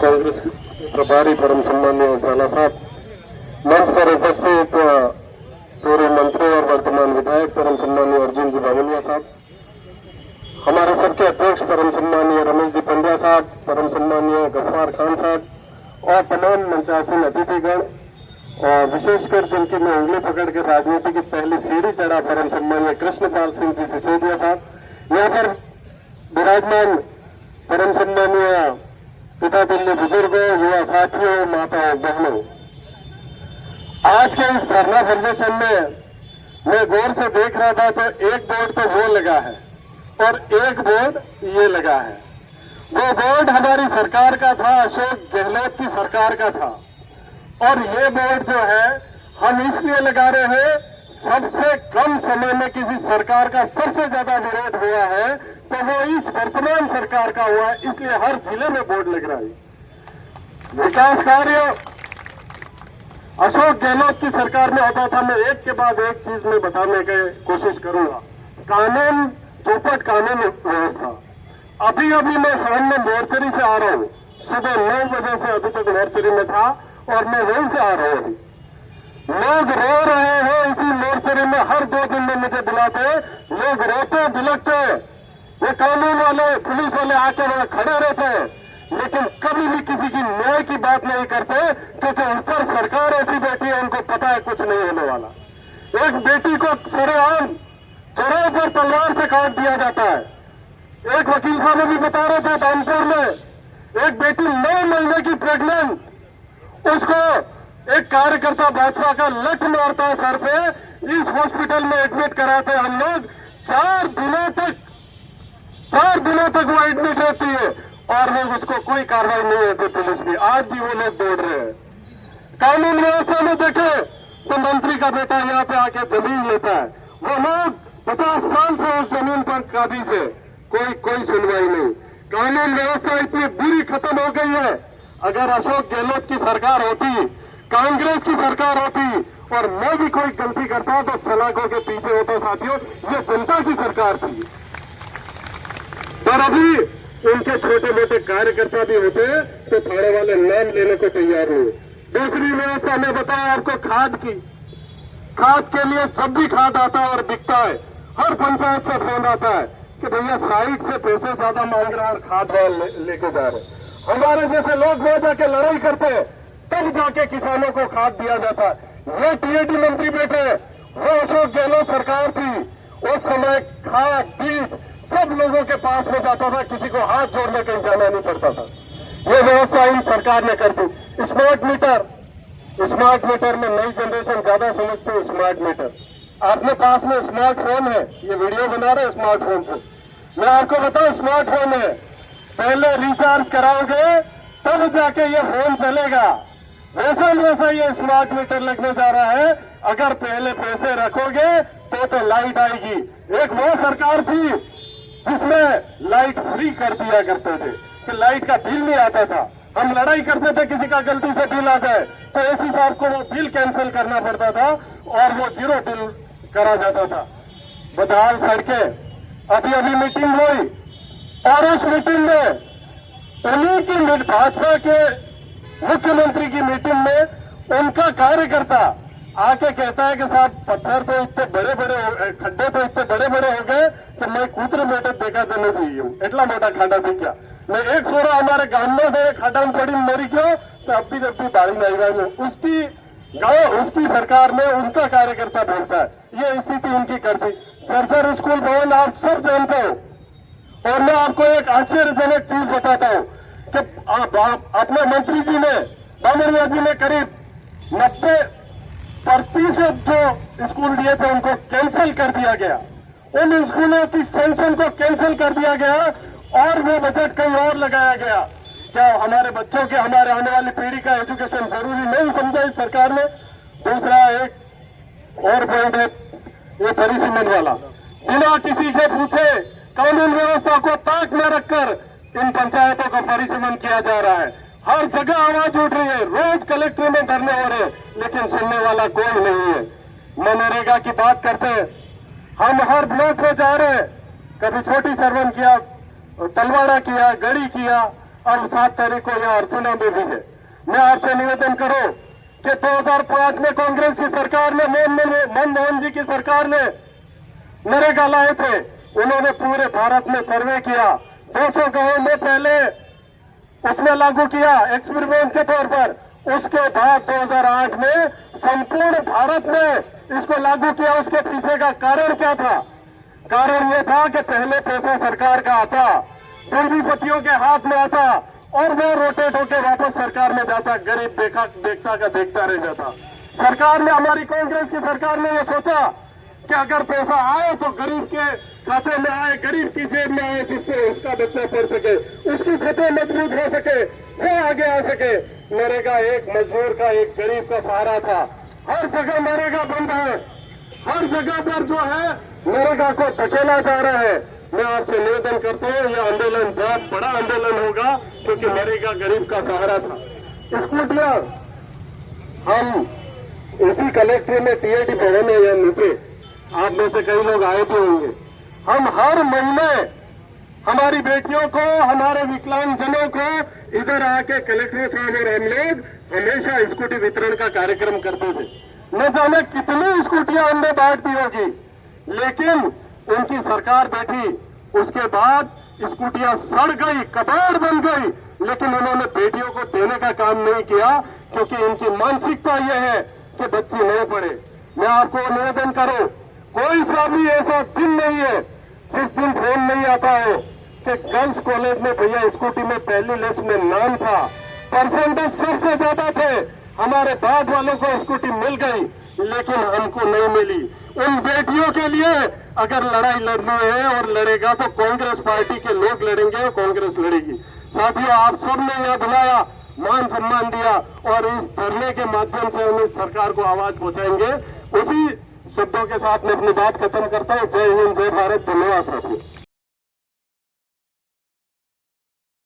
कांग्रेस प्रभारी परम सम्मानीय झाला साहब, मंच पर उपस्थित पूर्व मंत्री और वर्तमान विधायक परम सम्मानीय अर्जुन जी बावलिया साहब, हमारे सबके अध्यक्ष परम सम्मानीय रमेश जी पंड्या साहब, परम सम्मानीय गफ्फार खान साहब और तमाम मंचासीन अतिथिगण और विशेषकर जिनकी मैं उंगली पकड़ के राजनीति की पहली सीढ़ी चढ़ा परम सम्मानीय कृष्णपाल सिंह जी सिसोदिया साहब, यहाँ पर विराजमान परम सम्मानीय पिता तुल्य बुजुर्गों, युवा साथियों, माताओं, बहनों, आज के इस धरना प्रदर्शन में मैं गौर से देख रहा था तो एक बोर्ड तो वो लगा है और एक बोर्ड ये लगा है। वो बोर्ड हमारी सरकार का था, अशोक गहलोत की सरकार का था, और ये बोर्ड जो है हम इसलिए लगा रहे हैं, सबसे कम समय में किसी सरकार का सबसे ज्यादा विरोध हुआ है तो वो इस वर्तमान सरकार का हुआ है, इसलिए हर जिले में बोर्ड लग रहा है। विकास कार्य अशोक गहलोत की सरकार में होता था। मैं एक के बाद एक चीज में बताने की कोशिश करूंगा। कानून चौपट, कानून व्यवस्था। अभी मैं सामने मोर्चरी से आ रहा हूं, सुबह 9 बजे से अभी तक मोर्चरी में था और मैं वहीं से आ रहा हूं। अभी लोग रो रहे हैं इसी मोर्चरी में, हर 2 दिन में मुझे बुलाते हैं, लोग रोते बिलखते हैं। ये कानून वाले, पुलिस वाले आके वहां खड़े रहते हैं, लेकिन कभी भी किसी की न्याय की बात नहीं करते, क्योंकि ऊपर सरकार ऐसी बैठी है, उनको पता है कुछ नहीं होने वाला। एक बेटी को सरेआम चौराहे पर तलवार से काट दिया जाता है। एक वकील साहब भी बता रहे थे कानपुर में, एक बेटी 9 महीने की प्रेग्नेंट, उसको एक कार्यकर्ता भाजपा का लठ मारता है सर पे। इस हॉस्पिटल में एडमिट कराते हैं हम लोग, 4 दिनों तक वो एडमिट रहती है और लोग उसको कोई कार्रवाई नहीं होती, पुलिस भी। आज भी वो लोग दौड़ रहे हैं। कानून व्यवस्था में देखे तो मंत्री का बेटा यहाँ पे आके जमीन लेता है, वो लोग 50 साल से उस जमीन पर काबिज है, कोई सुनवाई नहीं। कानून व्यवस्था इतनी बुरी खत्म हो गई है। अगर अशोक गहलोत की सरकार होती, कांग्रेस की सरकार होती और मैं भी कोई गलती करता तो सलाखों के पीछे होता। साथियों, ये जनता की सरकार थी, और अभी उनके छोटे मोटे कार्यकर्ता भी होते तो थाने वाले नाम लेने को तैयार नहीं। दूसरी व्यवस्था में बताया आपको, खाद की। खाद के लिए जब भी खाद आता है और बिकता है, हर पंचायत से फोन आता है कि भैया साइड से पैसे ज्यादा मांग रहे हैं और खाद लेके जा रहे हैं। हमारे जैसे लोग वहां जाके लड़ाई करते हैं, तब जाके किसानों को खाद दिया जाता है। ये टीएडी मंत्री बैठे, वो अशोक गहलोत सरकार थी, उस समय खाद बीज सब लोगों के पास में जाता था, किसी को हाथ जोड़ने कहीं जाना नहीं पड़ता था। ये व्यवस्था इन सरकार ने कर दी। स्मार्ट मीटर में नई जनरेशन ज्यादा समझती है। स्मार्ट मीटर आपने पास में स्मार्टफोन है, ये वीडियो बना रहे स्मार्टफोन से। मैं आपको बताऊं, स्मार्टफोन है, पहले रिचार्ज कराओगे तब जाके ये फोन चलेगा। वैसा ये स्मार्ट मीटर लगने जा रहा है। अगर पहले पैसे रखोगे तो लाइट आएगी। एक वो सरकार थी जिसमें लाइट फ्री कर दिया करते थे कि लाइट का बिल नहीं आता था। हम लड़ाई करते थे, किसी का गलती से बिल आ जाए तो एसी साहब को वो बिल कैंसिल करना पड़ता था और वो 0 बिल करा जाता था। बदहाल सड़कें। अभी मीटिंग हुई और उस मीटिंग में उन्हीं की भाजपा के मुख्यमंत्री की मीटिंग में उनका कार्यकर्ता आके कहता है कि साहब पत्थर तो इतने बड़े खड्डे तो इतने बड़े हो गए कि मैं कूतरे मोटे देखा तो नहीं हुई हूँ, एटला मोटा खाड़ा थी क्या। मैं एक सोरा हमारे गांव में से खाड़ा पड़ी मरी क्यों तो अब भी बाड़ी नहीं रही हूँ। उसकी गांव, उसकी सरकार में उनका कार्यकर्ता बोलता है। ये स्थिति उनकी करती। चर्चर स्कूल भवन आप सब जानते हो, और मैं आपको एक आश्चर्यजनक चीज बताता हूँ कि अपने मंत्री जी ने, बामरिया जी ने करीब 90% जो स्कूल दिए थे उनको कैंसिल कर दिया गया। उन स्कूलों की सैंक्शन को कैंसिल कर दिया गया और वो बजट कहीं और लगाया गया। क्या हमारे बच्चों के, हमारे आने वाली पीढ़ी का एजुकेशन जरूरी नहीं समझा इस सरकार ने? दूसरा एक और पॉइंट है ये परिसीमन वाला। बिना किसी के पूछे कानून व्यवस्था को ताक में रखकर इन पंचायतों का परिसीमन किया जा रहा है। हर जगह आवाज उठ रही है, रोज कलेक्टर में धरने हो रहे हैं, लेकिन सुनने वाला कोई नहीं है। मनरेगा की बात करते हैं, हम हर ब्लॉक में जा रहे हैं, कभी छोटी सरवन किया, तलवाड़ा किया, गढ़ी किया, और 7 तारीख को यहाँ अर्चना में भी है। मैं आपसे निवेदन करूं कि 2005 में कांग्रेस की सरकार ने मनमोहन जी की सरकार ने नरेगा लाए थे। उन्होंने पूरे भारत में सर्वे किया, 200 गांवों में पहले उसमें लागू किया एक्सपेरिमेंट के तौर पर। उसके बाद 2008 में संपूर्ण भारत में इसको लागू किया। उसके पीछे का कारण क्या था? कारण यह था कि पहले पैसा सरकार का आता, पूंजीपतियों के हाथ में आता और वो रोटेट होकर वापस सरकार में जाता, गरीब देखता रह जाता। सरकार ने, हमारी कांग्रेस की सरकार ने ये सोचा कि अगर पैसा आए तो गरीब के खाते में आए, गरीब की जेब में आए, जिससे उसका बच्चा पढ़ सके, उसकी छतें मजबूत हो सके, वो आगे आ सके। नरेगा एक मजदूर का, एक गरीब का सहारा था। हर जगह नरेगा बंद है, हर जगह पर जो है नरेगा को धकेला जा रहा है। मैं आपसे निवेदन करता हूँ, यह आंदोलन बहुत बड़ा आंदोलन होगा, क्योंकि नरेगा गरीब का सहारा था। स्कूटियां हम इसी कलेक्ट्रेट में टीआईटी भवन है, यहाँ नीचे आप में से कई लोग आए भी होंगे। हम हर महीने हमारी बेटियों को, हमारे विकलांगजनों को इधर आके कलेक्टर साहब और हम लोग हमेशा स्कूटी वितरण का कार्यक्रम करते थे। न जाने कितनी स्कूटियां हमने बांट दी होगी, लेकिन उनकी सरकार बैठी, उसके बाद स्कूटियां सड़ गई, कबाड़ बन गई, लेकिन उन्होंने बेटियों को देने का काम नहीं किया, क्योंकि इनकी मानसिकता यह है कि बच्ची नहीं पढ़े। मैं आपको निवेदन करूं, कोई सा भी ऐसा दिन नहीं है जिस दिन फोन नहीं आता हो कि गर्ल्स कॉलेज में भैया स्कूटी में पहली लिस्ट में नाम था, परसेंटेज सबसे ज्यादा थे, हमारे बाद वालों को स्कूटी मिल गई, लेकिन हमको नहीं मिली। उन बेटियों के लिए अगर लड़ाई लड़नी है और लड़ेगा तो कांग्रेस पार्टी के लोग लड़ेंगे, कांग्रेस लड़ेगी। साथियों, आप सबने यह बुलाया, मान सम्मान दिया और इस धरने के माध्यम से हम इस सरकार को आवाज पहुंचाएंगे। उसी शब्दों के साथ मैं अपनी बात खत्म करता हूं। जय हिंद, जय भारत, धन्यवाद साथियों।